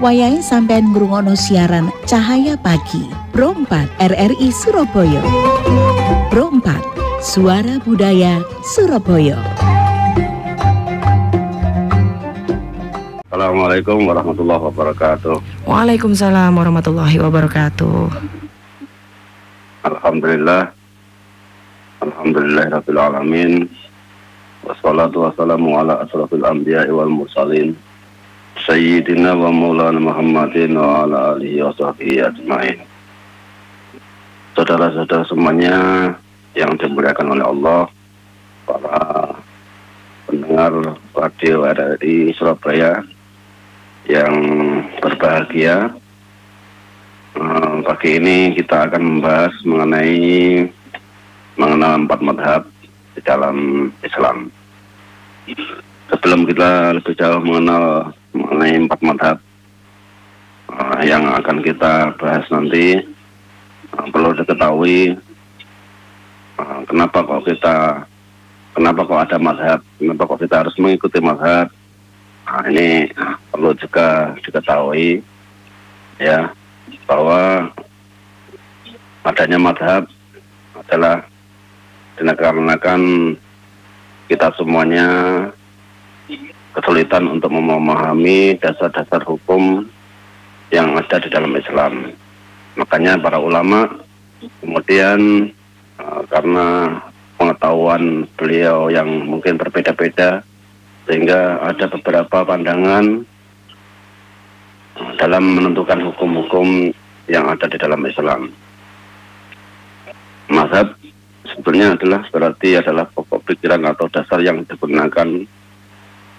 wayahe sampean ngrungokno siaran Cahaya Pagi Pro 4 RRI Surabaya. Pro 4 Suara Budaya Surabaya. Assalamualaikum warahmatullahi wabarakatuh. Waalaikumsalam warahmatullahi wabarakatuh. Alhamdulillahirabbil alamin. Wassalatu wassalamu ala asrofil anbiya'i wal mursalin Sayyidina wa maulana Muhammadin wa ala alihi wa sahbihi ajma'in. Saudara-saudara semuanya yang dimuliakan oleh Allah, para pendengar radio RRI Surabaya yang berbahagia, pagi ini kita akan membahas mengenai mengenal 4 madhab di dalam Islam. Sebelum kita lebih jauh mengenai 4 madhab yang akan kita bahas nanti, perlu diketahui kenapa kok ada madhab, kenapa kok kita harus mengikuti madhab. Ini perlu juga diketahui ya, bahwa adanya madhab adalah dikarenakan kita semuanya kesulitan untuk memahami dasar-dasar hukum yang ada di dalam Islam. Makanya para ulama kemudian karena pengetahuan beliau yang mungkin berbeda-beda, sehingga ada beberapa pandangan dalam menentukan hukum-hukum yang ada di dalam Islam. Mazhab sebetulnya adalah pokok pikiran atau dasar yang digunakan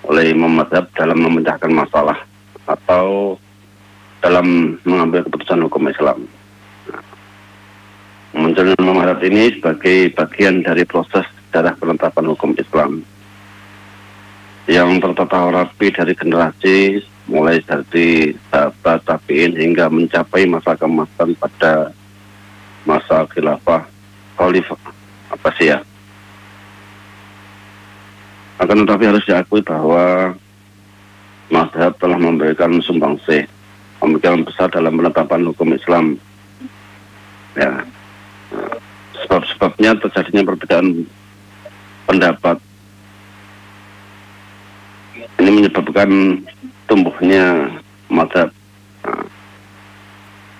oleh imam mazhab dalam memecahkan masalah atau dalam mengambil keputusan hukum Islam. Munculnya mazhab ini sebagai bagian dari proses sejarah penetapan hukum Islam yang tertata rapi dari generasi mulai dari sahabat tabi'in hingga mencapai masa keemasan pada masa khilafah Khalifah Abbasiyah. Akan tetapi harus diakui bahwa mazhab telah memberikan sumbangsih pemikiran besar dalam penetapan hukum Islam. Ya, sebab-sebabnya terjadinya perbedaan pendapat ini menyebabkan tumbuhnya mazhab.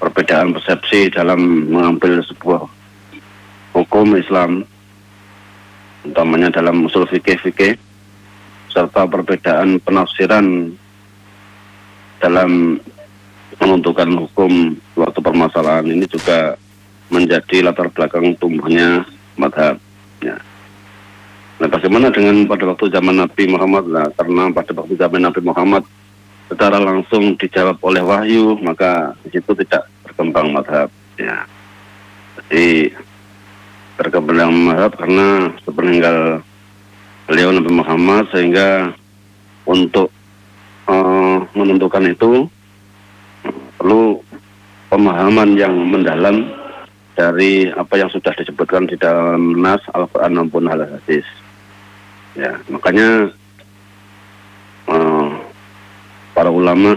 Perbedaan persepsi dalam mengambil sebuah hukum Islam, utamanya dalam usul fikih, serta perbedaan penafsiran dalam menentukan hukum suatu permasalahan ini juga menjadi latar belakang tumbuhnya mazhab. Ya. Nah, bagaimana dengan pada waktu zaman Nabi Muhammad? Nah, karena pada waktu zaman Nabi Muhammad secara langsung dijawab oleh wahyu, maka di situ tidak berkembang mazhab. Ya. Jadi berkembang mazhab karena sepeninggal beliau Nabi Muhammad, sehingga untuk menentukan itu perlu pemahaman yang mendalam dari apa yang sudah disebutkan di dalam nas Al-Quran maupun hadis. Ya, makanya para ulama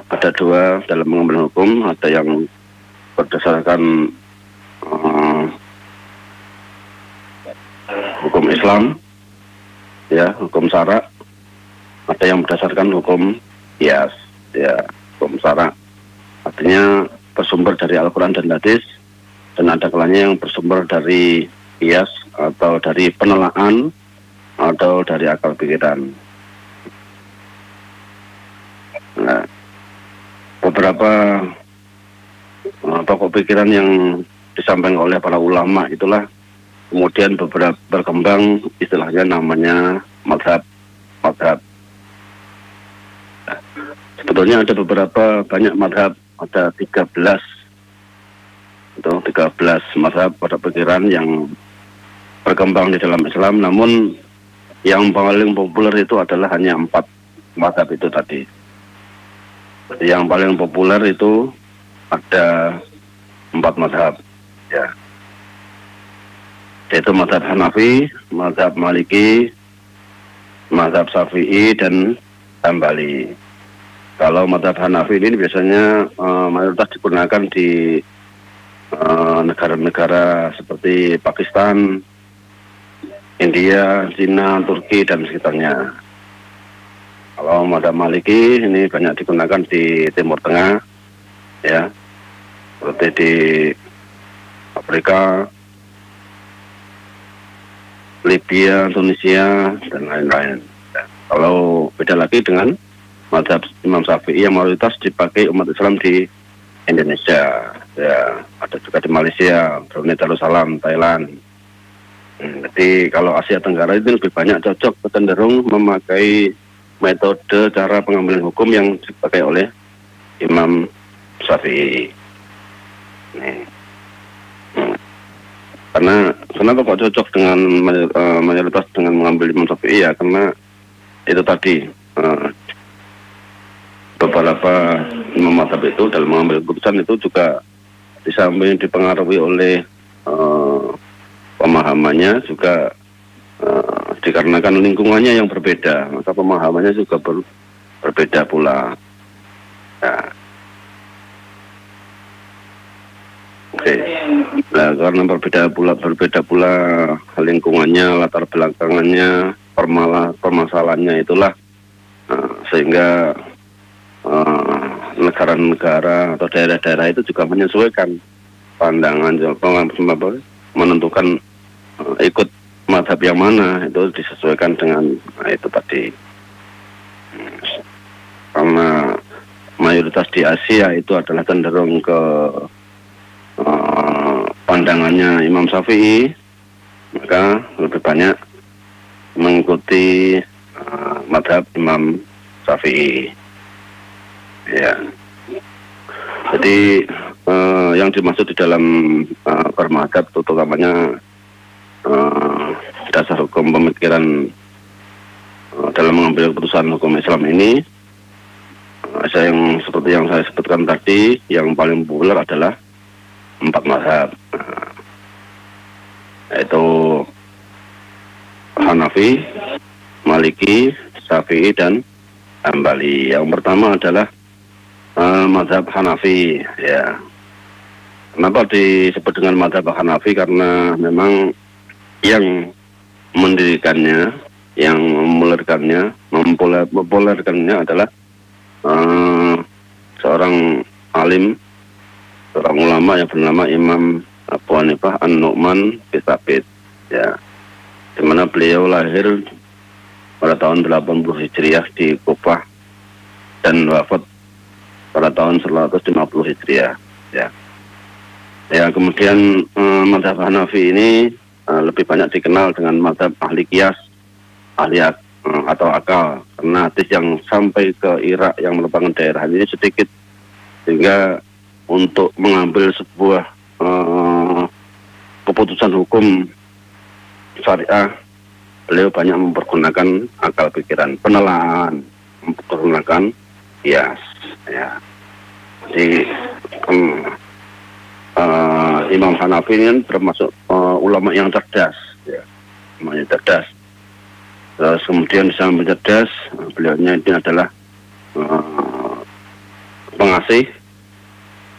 ada 2 dalam mengambil hukum, ada yang berdasarkan hukum Islam, ya, hukum syara, ada yang berdasarkan hukum qiyas, ya, hukum syara, artinya bersumber dari Al-Quran dan hadis, dan ada kalanya yang bersumber dari qiyas atau dari penelaan atau dari akal pikiran. Nah, beberapa pokok pikiran yang disampaikan oleh para ulama itulah kemudian beberapa berkembang istilahnya namanya mazhab. Sebetulnya ada banyak mazhab, ada 13 mazhab pada pikiran yang berkembang di dalam Islam, namun yang paling populer itu adalah hanya 4 mazhab itu tadi. Jadi yang paling populer itu ada 4 mazhab, ya, yaitu mazhab Hanafi, mazhab Maliki, mazhab Syafi'i, dan Hambali. Kalau mazhab Hanafi ini biasanya mayoritas digunakan di negara-negara seperti Pakistan, India, Cina, Turki, dan sekitarnya. Kalau mazhab Maliki ini banyak digunakan di Timur Tengah, ya, seperti di Afrika, Libya, Tunisia, dan lain-lain. Kalau beda lagi dengan mazhab Imam Syafi'i yang mayoritas dipakai umat Islam di Indonesia, ya, ada juga di Malaysia, Brunei Darussalam, Thailand. Jadi kalau Asia Tenggara itu lebih banyak cocok cenderung memakai metode cara pengambilan hukum yang dipakai oleh Imam Syafi'i. Karena kenapa kok cocok dengan mayoritas dengan mengambil Imam Syafi'i, ya karena itu tadi beberapa imam mazhab itu dalam mengambil keputusan itu juga di samping dipengaruhi oleh pemahamannya juga dikarenakan lingkungannya yang berbeda, maka pemahamannya juga berbeda pula. Nah, nah, karena berbeda pula lingkungannya, latar belakangannya, permasalahannya itulah sehingga negara-negara atau daerah-daerah itu juga menyesuaikan pandangan, menentukan ikut mazhab yang mana itu disesuaikan dengan itu tadi. Karena mayoritas di Asia itu adalah cenderung ke pandangannya Imam Syafi'i, maka lebih banyak mengikuti mazhab Imam Syafi'i. Ya, jadi yang dimaksud di dalam bermadzhab utamanya dasar hukum pemikiran dalam mengambil keputusan hukum Islam ini, yang seperti yang saya sebutkan tadi, yang paling populer adalah 4 mazhab, yaitu Hanafi, Maliki, Syafi'i, dan Hambali. Yang pertama adalah mazhab Hanafi, ya. Kenapa disebut dengan mazhab Hanafi? Karena memang yang mendirikannya, yang mempopulerkannya adalah seorang alim, seorang ulama yang bernama Imam Abu Hanifah An-Nu'man bin Tsabit, ya. Di mana beliau lahir pada tahun 80 Hijriah di Kufah dan wafat pada tahun 150 Hijriah, ya. Ya, kemudian mazhab Hanafi ini lebih banyak dikenal dengan mazhab ahli qiyas, ahli atau akal, karena hadis yang sampai ke Irak yang merupakan daerah ini sedikit, sehingga untuk mengambil sebuah keputusan hukum syariah, beliau banyak mempergunakan akal pikiran, penelaan, mempergunakan qiyas, ya. Jadi Imam Hanafi ini termasuk ulama yang cerdas, ya, ulama yang cerdas. Terus kemudian di samping cerdas, beliaunya ini adalah pengasih,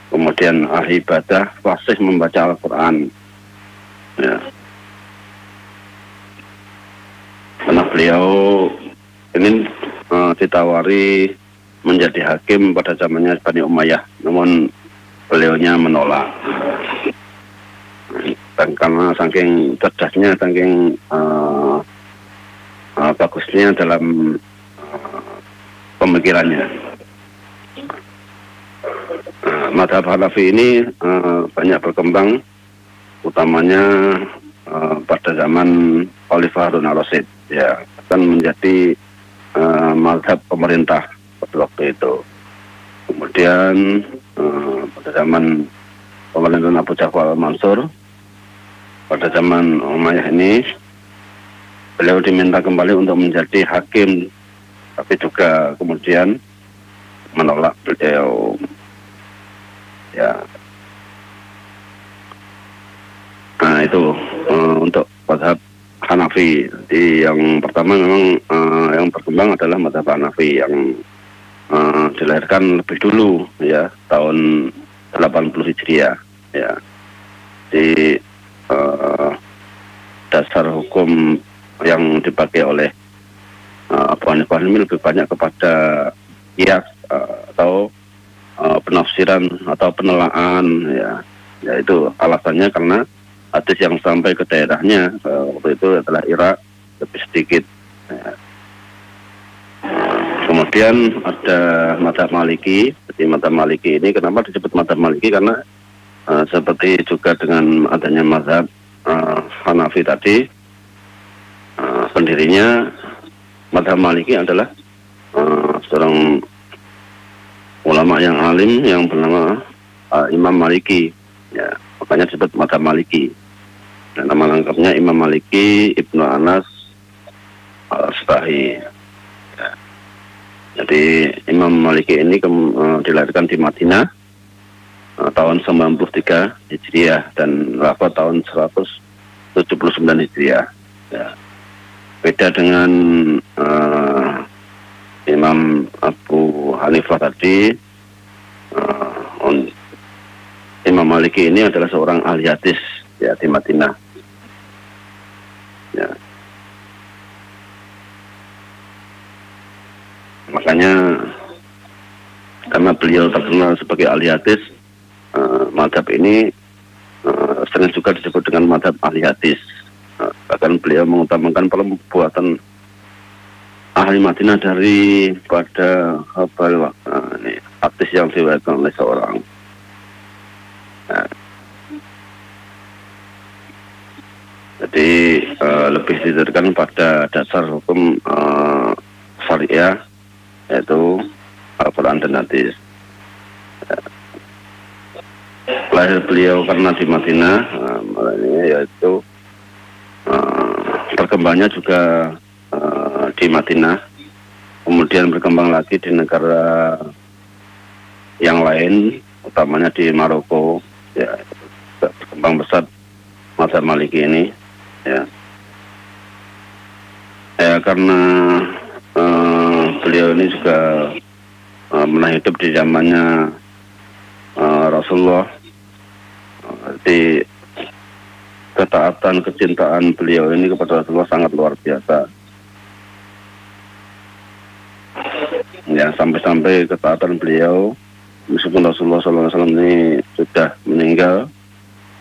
kemudian ahli ibadah, fasih membaca Al-Quran, ya. Karena beliau ini ditawari menjadi hakim pada zamannya Bani Umayyah, namun beliaunya menolak. Dan karena saking cerdasnya, saking bagusnya dalam pemikirannya, mazhab Hanafi ini banyak berkembang, utamanya pada zaman Khalifah Harun al-Rasyid, ya, akan menjadi mazhab pemerintah pada waktu itu. Kemudian pada zaman pemerintahan Abu Ja'far al-Mansur, pada zaman Umayyah ini, beliau diminta kembali untuk menjadi hakim, tapi juga kemudian menolak beliau, ya. Nah, itu untuk mazhab Hanafi. Jadi yang pertama memang yang berkembang adalah mazhab Hanafi yang dilahirkan lebih dulu ya, tahun 80 Hijriah ya. Di dasar hukum yang dipakai oleh Abu Hanifah ini lebih banyak kepada qiyas atau penafsiran atau penelaan ya. Ya itu alasannya karena hadis yang sampai ke daerahnya waktu itu adalah Irak lebih sedikit ya. Kemudian ada mazhab Maliki. Jadi mazhab Maliki ini kenapa disebut mazhab Maliki, karena seperti juga dengan adanya mazhab Hanafi tadi, pendirinya mazhab Maliki adalah seorang ulama yang alim yang bernama Imam Maliki ya, makanya disebut mazhab Maliki. Dan nama lengkapnya Imam Maliki Ibnu Anas Al-Asbahi ya. Jadi Imam Maliki ini dilahirkan di Madinah tahun 93 Hijriah dan wafat tahun 179 Hijriah ya. Beda dengan Imam Abu Hanifah tadi, Imam Maliki ini adalah seorang ahli hadis ya di Madinah ya. Makanya karena beliau terkenal sebagai ahli hadis, mazhab ini sering juga disebut dengan mazhab ahli hadis. Bahkan beliau mengutamakan perbuatan ahli Madinah daripada hafal hadis yang diriwayatkan oleh seorang. Jadi lebih didirikan pada dasar hukum syariah, yaitu Al-Quran dan hadis. Lahir beliau karena di Madinah, yaitu berkembangnya juga di Madinah, kemudian berkembang lagi di negara yang lain, utamanya di Maroko, ya, berkembang besar mazhab Maliki ini, ya. Ya karena beliau ini juga pernah hidup di zamannya Rasulullah, di ketaatan, kecintaan beliau ini kepada Rasulullah sangat luar biasa. Ya, sampai-sampai ketaatan beliau, meskipun Rasulullah SAW ini sudah meninggal,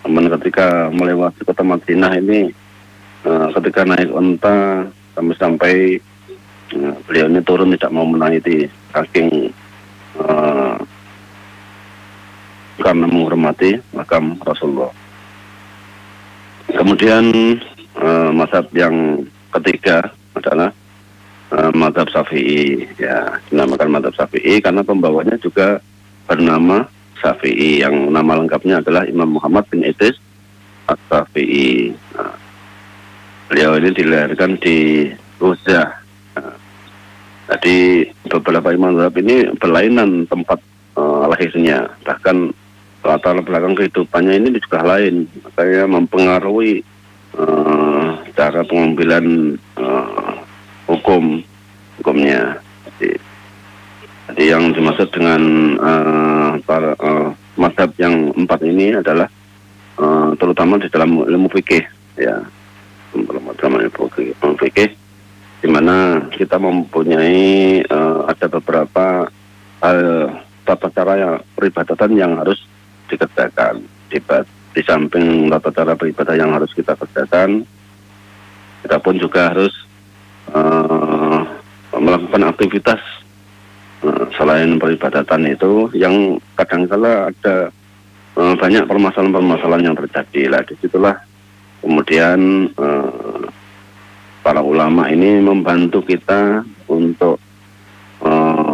namun ketika melewati kota Madinah ini, ketika naik unta, sampai-sampai beliau ini turun tidak mau menaiki saking karena menghormati makam Rasulullah. Kemudian mazhab yang ketiga adalah mazhab Syafi'i, ya, dinamakan mazhab Syafi'i karena pembawanya juga bernama Syafi'i, yang nama lengkapnya adalah Imam Muhammad bin Idris As-Syafi'i. Nah, beliau ini dilahirkan di Ruzah. Nah, jadi beberapa imam mazhab ini berlainan tempat lahirnya, bahkan latar belakang kehidupannya ini juga lain, makanya mempengaruhi cara pengambilan hukumnya. Jadi yang dimaksud dengan mazhab yang empat ini adalah terutama di dalam ilmu fikih, ya, dalam ilmu fikih, di mana kita mempunyai ada beberapa tata cara yang peribadatan yang harus dikerjakan. Di samping tata cara beribadah yang harus kita kerjakan, kita pun juga harus melakukan aktivitas selain peribadatan itu yang kadang-kala ada banyak permasalahan-permasalahan yang terjadi. Lah disitulah kemudian para ulama ini membantu kita untuk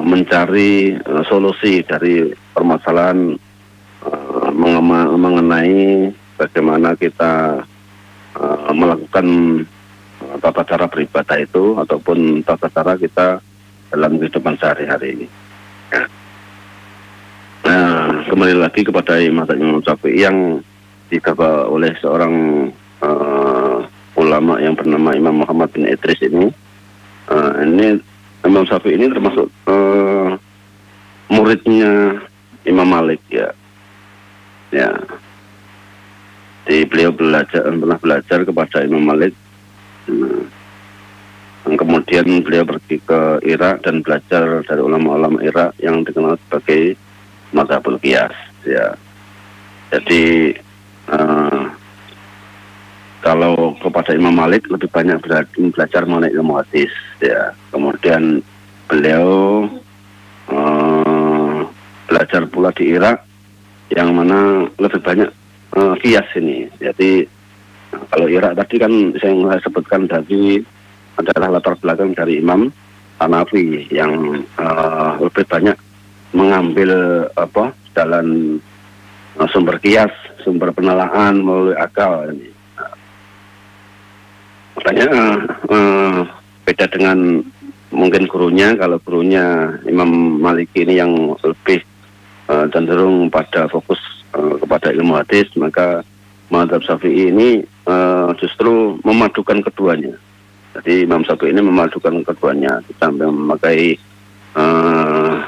mencari solusi dari permasalahan mengenai bagaimana kita melakukan tata cara beribadah itu ataupun tata cara kita dalam kehidupan sehari-hari ini. Nah, kembali lagi kepada mazhab Imam Syafi'i yang digagas oleh seorang ulama yang bernama Imam Muhammad bin Idris ini. Ini Imam Syafi'i ini termasuk muridnya Imam Malik ya. Beliau pernah belajar kepada Imam Malik. Kemudian beliau pergi ke Irak dan belajar dari ulama-ulama Irak yang dikenal sebagai mazhabul qiyas ya. Jadi kalau kepada Imam Malik lebih banyak belajar mengenai ilmu hadis ya. Kemudian beliau belajar pula di Irak yang mana lebih banyak qiyas ini. Jadi kalau Irak tadi kan saya sebutkan tadi adalah latar belakang dari Imam Hanafi yang lebih banyak mengambil jalan sumber qiyas, sumber penelaan melalui akal ini. Makanya beda dengan mungkin gurunya. Kalau gurunya Imam Maliki ini yang lebih cenderung pada fokus kepada ilmu hadis, maka mazhab Syafi'i ini justru memadukan keduanya. Jadi Imam Syafi'i ini memadukan keduanya, sampai memakai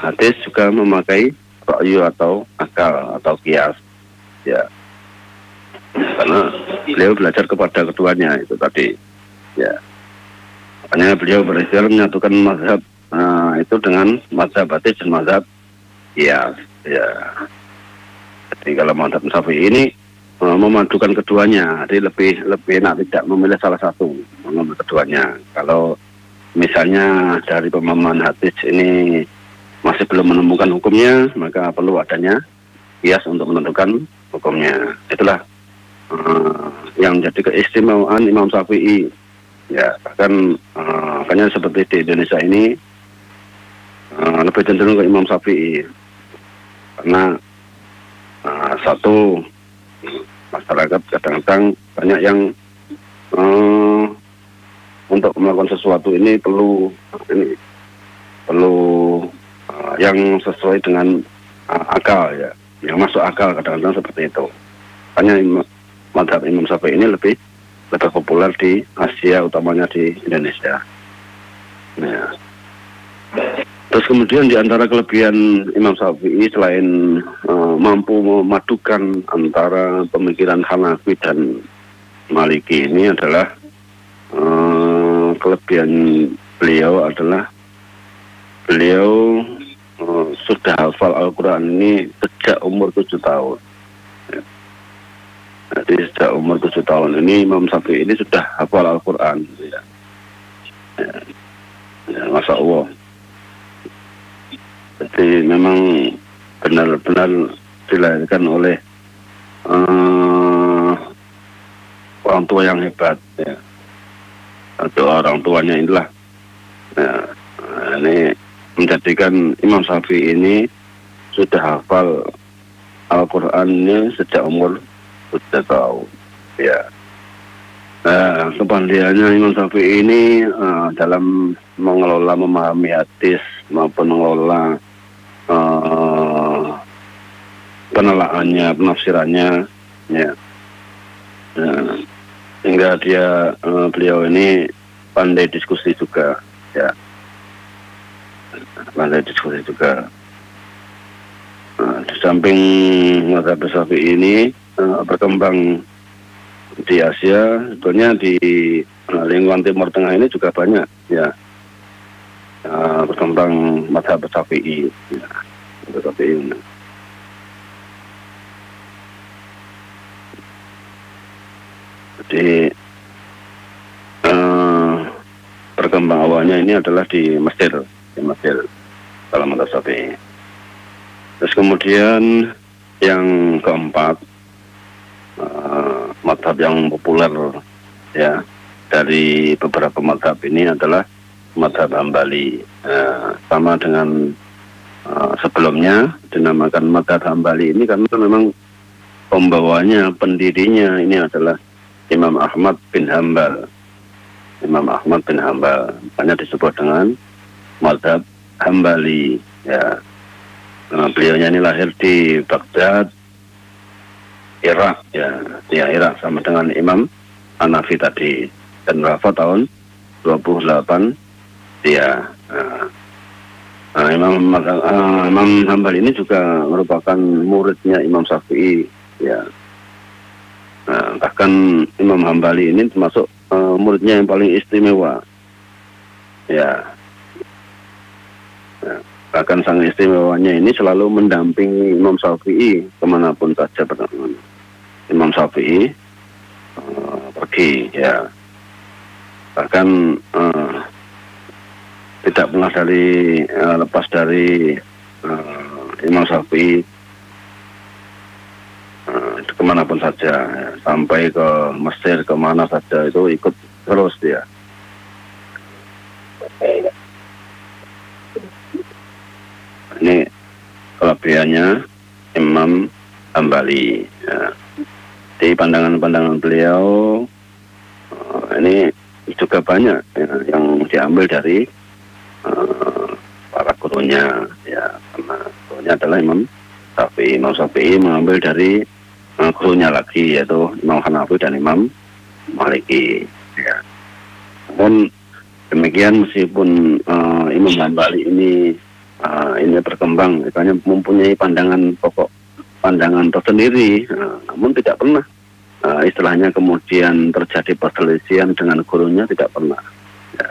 hadis juga memakai ra'yu atau akal atau qiyas ya. Karena beliau belajar kepada keduanya itu tadi ya. Makanya beliau berikhtiar menyatukan mazhab itu dengan mazhab hadis dan mazhab qiyas ya. Jadi kalau mazhab Syafi'i ini memadukan keduanya, jadi lebih enak tidak memilih salah satu, mengambil keduanya. Kalau misalnya dari pemahaman hadis ini masih belum menemukan hukumnya, maka perlu adanya qiyas untuk menentukan hukumnya. Itulah yang jadi keistimewaan Imam Syafi'i ya. Bahkan makanya seperti di Indonesia ini lebih cenderung ke Imam Syafi'i karena satu, masyarakat kadang-kadang banyak yang untuk melakukan sesuatu ini perlu yang sesuai dengan akal ya, yang masuk akal, kadang-kadang seperti itu. Hanya mazhab Imam Syafi'i ini lebih populer di Asia, utamanya di Indonesia. Ya. Terus kemudian di antara kelebihan Imam Syafi'i selain mampu memadukan antara pemikiran Hanafi dan Maliki ini adalah kelebihan beliau adalah beliau sudah hafal Al-Quran ini sejak umur 7 tahun. Ya. Jadi sejak umur 7 tahun ini Imam Syafi'i ini sudah hafal Al-Quran. Ya. Masya Allah. Jadi memang benar-benar dilahirkan oleh orang tua yang hebat ya. Atau orang tuanya inilah ya, ini menjadikan Imam Syafi'i ini sudah hafal Al-Qurannya sejak umur 7 tahun ya. Kepandaiannya Imam Syafi'i ini dalam mengelola, memahami hadis maupun mengelola penelaannya, penafsirannya ya. Hingga beliau ini pandai diskusi juga ya. Pandai diskusi juga. Di samping mazhab Syafi'i ini berkembang di Asia, sebetulnya di lingkungan Timur Tengah ini juga banyak ya berkembang mazhab Syafi'i ya. Jadi berkembang awalnya ini adalah di Mesir dalam mazhab Syafi'i. Terus kemudian yang keempat, mazhab yang populer ya dari beberapa mazhab ini adalah mazhab Hambali. Sama dengan sebelumnya dinamakan mazhab Hambali ini karena memang pembawanya, pendirinya ini adalah Imam Ahmad bin Hambal. Makanya disebut dengan mazhab Hambali ya. Beliaunya ini lahir di Baghdad, Irak ya, Irak, sama dengan Imam Hanafi tadi, dan wafat tahun 28 dia. Imam Hambali ini juga merupakan muridnya Imam Syafi'i, ya. Bahkan Imam Hambali ini termasuk muridnya yang paling istimewa, ya. Bahkan sang istimewanya ini selalu mendampingi Imam Syafi'i kemanapun saja Imam Syafi'i pergi, ya. Bahkan tidak pernah lepas dari Imam Syafi'i kemanapun saja, ya. Sampai ke Mesir, kemana saja itu ikut terus dia. Ini kelebihannya Imam Hambali, ya. Di pandangan-pandangan beliau ini juga banyak, ya, yang diambil dari para gurunya, ya, karena gurunya adalah Imam Syafi'i. Imam Syafi'i mengambil dari gurunya lagi, yaitu Imam Hanafi dan Imam Maliki, ya. Namun demikian, meskipun Imam Hambali ini berkembang, misalnya mempunyai pandangan tersendiri, namun tidak pernah istilahnya kemudian terjadi perselisihan dengan gurunya, tidak pernah, ya.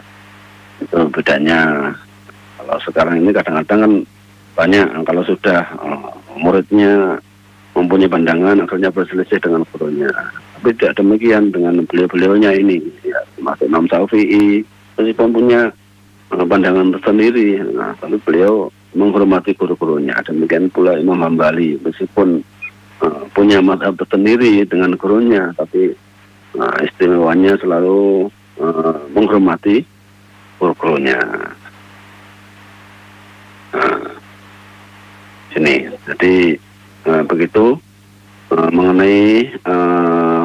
Itu bedanya. Kalau sekarang ini kadang-kadang kan banyak, kalau sudah muridnya mempunyai pandangan, akhirnya berselisih dengan gurunya. Tapi tidak demikian dengan beliau-beliaunya ini, ya, termasuk Imam Syafi'i, meskipun punya pandangan tersendiri, tapi beliau menghormati guru-gurunya. Demikian pula Imam Hambali, meskipun punya mazhab tersendiri dengan gurunya, tapi istimewanya selalu menghormati guru-gurunya. Sini, jadi begitu mengenai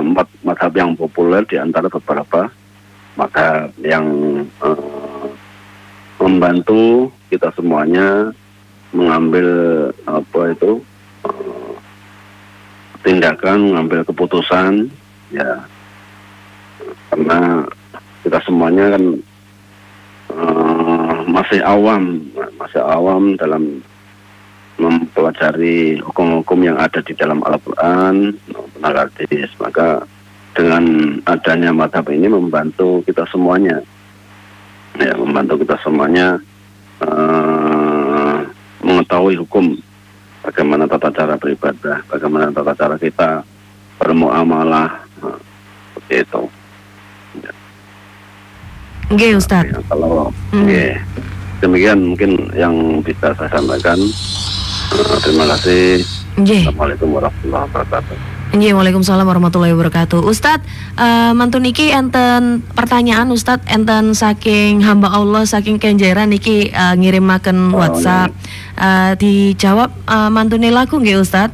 empat mazhab yang populer di antara beberapa mazhab yang membantu kita semuanya mengambil tindakan, mengambil keputusan, ya, karena kita semuanya kan masih awam dalam mempelajari hukum-hukum yang ada di dalam Al-Quran maupun Al-Hadis. Maka dengan adanya mazhab ini membantu kita semuanya, ya, membantu kita semuanya mengetahui hukum, bagaimana tata cara beribadah, bagaimana tata cara kita bermuamalah, seperti itu. Oke, Ustaz. Ya, kalau demikian mungkin yang bisa saya sampaikan. Terima kasih. Assalamualaikum warahmatullahi wabarakatuh. Waalaikumsalam warahmatullahi wabarakatuh. Ustadz, mantun niki enten pertanyaan Ustadz, enten saking hamba Allah, saking kenjeran niki ngirimaken WhatsApp. Dijawab mantune laku nggih Ustadz.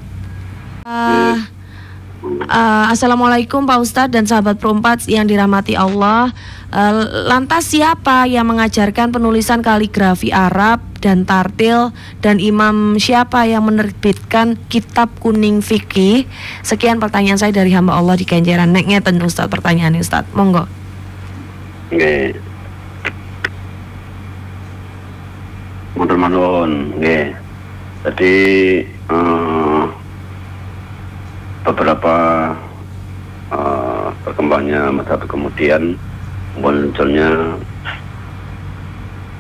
Assalamualaikum Pak Ustadz dan sahabat Pro4 yang dirahmati Allah. Lantas siapa yang mengajarkan penulisan kaligrafi Arab dan tartil, dan imam siapa yang menerbitkan kitab kuning fikih? Sekian pertanyaan saya dari hamba Allah di Kenjeran. Nek ngeten Ustadz pertanyaannya Ustadz, monggo. Nggih. Matur nuwun, nggih. Jadi beberapa perkembangannya mazhab kemudian munculnya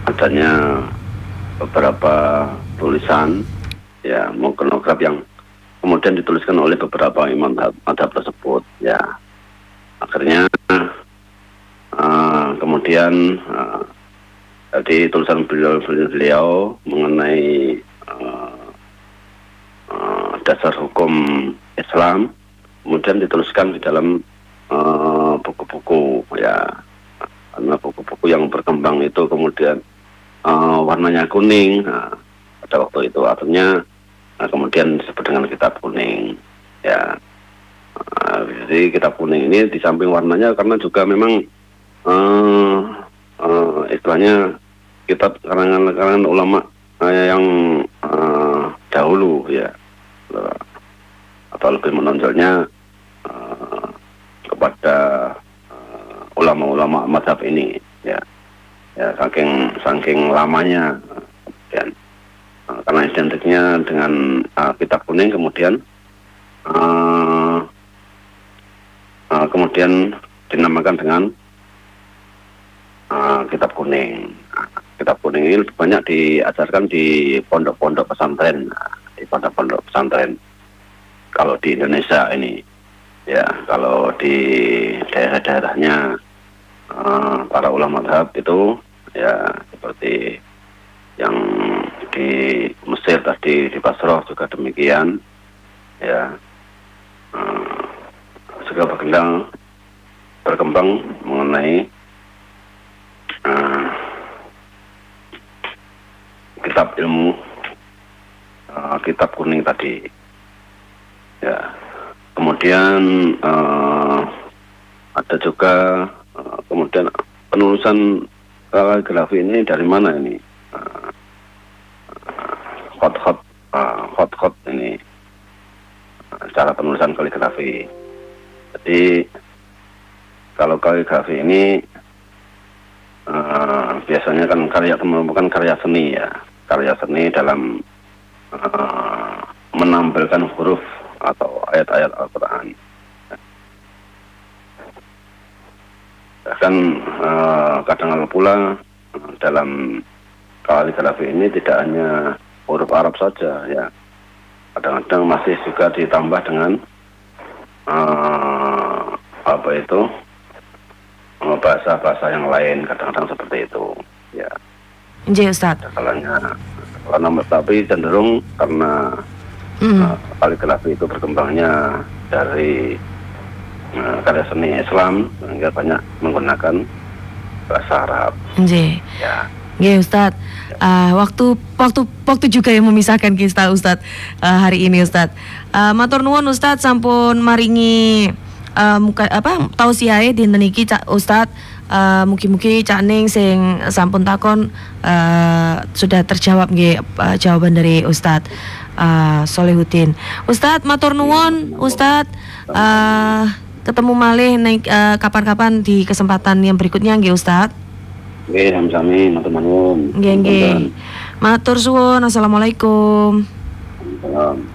adanya beberapa tulisan, ya, monograf yang kemudian dituliskan oleh beberapa imam mazhab tersebut, ya. Akhirnya kemudian jadi tulisan beliau mengenai dasar hukum Islam kemudian dituliskan di dalam buku-buku, ya, karena buku-buku yang berkembang itu kemudian warnanya kuning, pada waktu itu artinya kemudian disebut dengan kitab kuning, ya. Jadi kitab kuning ini di samping warnanya karena juga memang istilahnya kitab karangan ulama yang dahulu, ya, atau lebih menonjolnya kepada ulama-ulama mazhab ini, ya, ya, saking lamanya. Dan karena identiknya dengan kitab kuning, kemudian dinamakan dengan kitab kuning. Kitab kuning ini banyak diajarkan di pondok-pondok pesantren, kalau di Indonesia ini. Ya, kalau di daerah-daerahnya para ulama mazhab itu ya seperti yang di Mesir tadi, di Basrah juga demikian. Ya, juga berkembang mengenai kitab ilmu, kitab kuning tadi. Ya, kemudian ada juga kemudian penulisan kaligrafi ini dari mana ini? Khot ini cara penulisan kaligrafi. Jadi kalau kaligrafi ini biasanya kan merupakan karya seni ya, karya seni dalam menampilkan huruf atau ayat-ayat Al-Quran. Bahkan kadang pula dalam kaligrafi ini tidak hanya huruf Arab saja ya, kadang-kadang masih juga ditambah dengan bahasa-bahasa yang lain, kadang-kadang seperti itu ya. Iya Ustaz. Tapi cenderung karena kaligrafi itu berkembangnya dari karya seni Islam, sehingga banyak menggunakan bahasa Arab. Iya. Ya. Iya Ustadz, waktu juga yang memisahkan kita Ustadz hari ini Ustadz. Matur nuwun Ustadz sampun maringi tausiahe dinten iki Ustadz. Mugi-mugi Cak Ning sing sampun takon sudah terjawab nggih jawaban dari Ustadz Solihuddin. Ustadz matur nuwun Ustadz. Ketemu malih kapan-kapan di kesempatan yang berikutnya nggih Ustadz. Nggih, sami-sami, matur nuwun. Nggih. Matur suwun. Assalamualaikum. Salam.